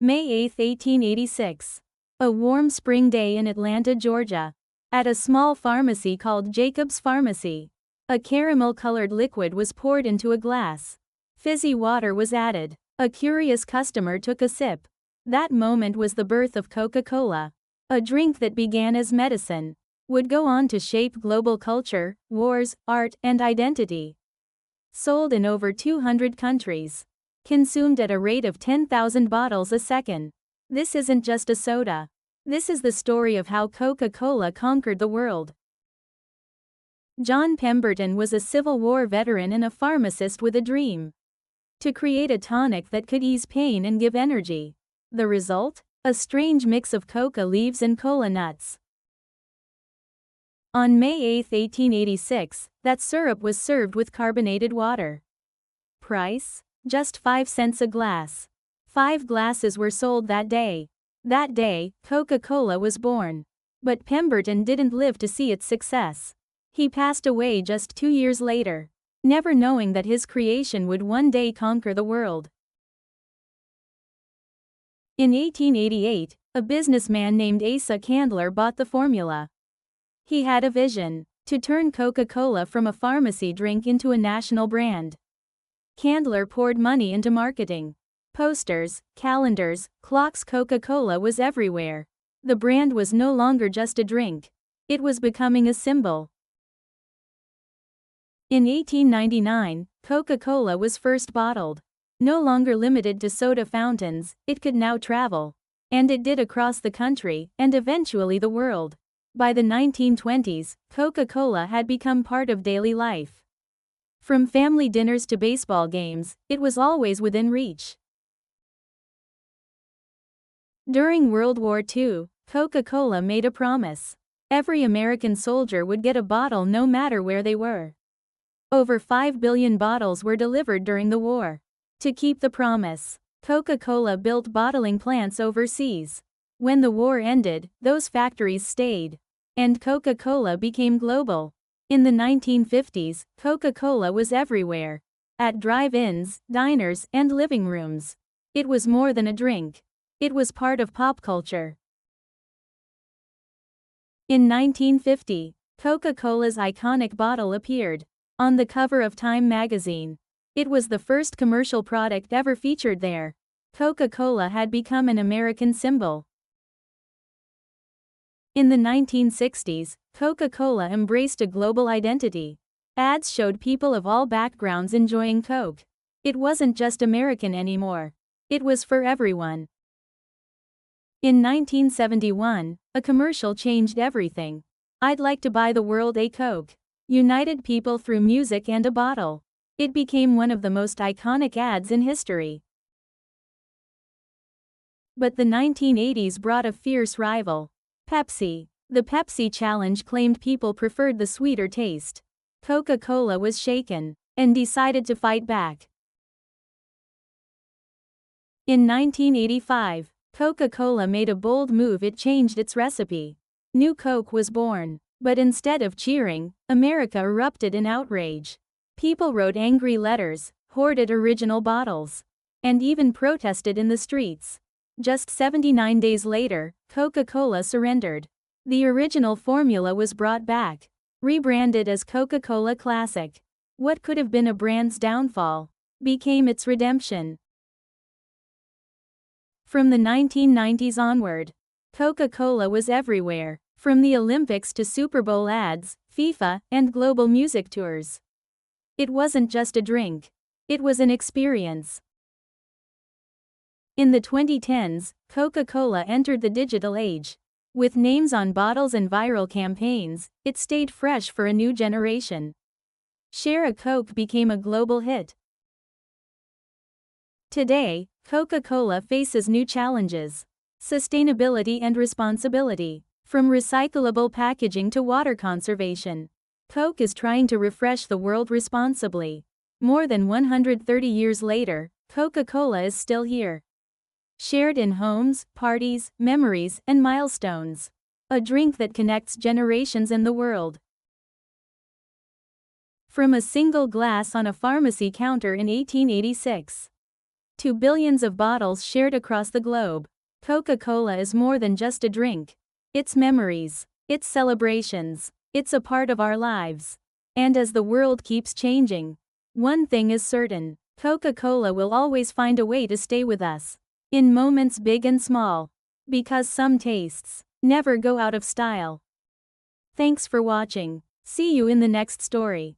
May 8, 1886. A warm spring day in Atlanta, Georgia. At a small pharmacy called Jacob's Pharmacy. A caramel-colored liquid was poured into a glass. Fizzy water was added. A curious customer took a sip. That moment was the birth of Coca-Cola. A drink that began as medicine would go on to shape global culture, wars, art, and identity. Sold in over 200 countries. Consumed at a rate of 10,000 bottles a second. This isn't just a soda. This is the story of how Coca-Cola conquered the world. John Pemberton was a Civil War veteran and a pharmacist with a dream. To create a tonic that could ease pain and give energy. The result? A strange mix of coca leaves and cola nuts. On May 8, 1886, that syrup was served with carbonated water. Price? Just 5 cents a glass. 5 glasses were sold that day. That day, Coca-Cola was born. But Pemberton didn't live to see its success. He passed away just 2 years later, never knowing that his creation would one day conquer the world. In 1888, a businessman named Asa Candler bought the formula. He had a vision to turn Coca-Cola from a pharmacy drink into a national brand. Candler poured money into marketing. Posters, calendars, clocks. Coca-Cola was everywhere. The brand was no longer just a drink. It was becoming a symbol. In 1899, Coca-Cola was first bottled. No longer limited to soda fountains, it could now travel. And it did across the country, and eventually the world. By the 1920s, Coca-Cola had become part of daily life. From family dinners to baseball games, it was always within reach. During World War II, Coca-Cola made a promise. Every American soldier would get a bottle no matter where they were. Over 5 billion bottles were delivered during the war. To keep the promise, Coca-Cola built bottling plants overseas. When the war ended, those factories stayed. And Coca-Cola became global. In the 1950s, Coca-Cola was everywhere. At drive-ins, diners, and living rooms. It was more than a drink. It was part of pop culture. In 1950, Coca-Cola's iconic bottle appeared on the cover of Time magazine. It was the first commercial product ever featured there. Coca-Cola had become an American symbol. In the 1960s, Coca-Cola embraced a global identity. Ads showed people of all backgrounds enjoying Coke. It wasn't just American anymore. It was for everyone. In 1971, a commercial changed everything. I'd like to buy the world a Coke. United people through music and a bottle. It became one of the most iconic ads in history. But the 1980s brought a fierce rival. Pepsi. The Pepsi challenge claimed people preferred the sweeter taste. Coca-Cola was shaken and decided to fight back. In 1985, Coca-Cola made a bold move. It changed its recipe. New Coke was born. But instead of cheering, America erupted in outrage. People wrote angry letters, hoarded original bottles, and even protested in the streets. Just 79 days later, Coca-Cola surrendered. The original formula was brought back, rebranded as Coca-Cola Classic. What could have been a brand's downfall became its redemption. From the 1990s onward, Coca-Cola was everywhere, from the Olympics to Super Bowl ads, FIFA, and global music tours. It wasn't just a drink. It was an experience. In the 2010s, Coca-Cola entered the digital age. With names on bottles and viral campaigns, it stayed fresh for a new generation. Share a Coke became a global hit. Today, Coca-Cola faces new challenges. Sustainability and responsibility. From recyclable packaging to water conservation, Coke is trying to refresh the world responsibly. More than 130 years later, Coca-Cola is still here. Shared in homes, parties, memories, and milestones. A drink that connects generations and the world. From a single glass on a pharmacy counter in 1886 to billions of bottles shared across the globe. Coca-Cola is more than just a drink. It's memories. It's celebrations. It's a part of our lives. And as the world keeps changing, one thing is certain: Coca-Cola will always find a way to stay with us. In moments big and small. Because some tastes never go out of style. Thanks for watching. See you in the next story.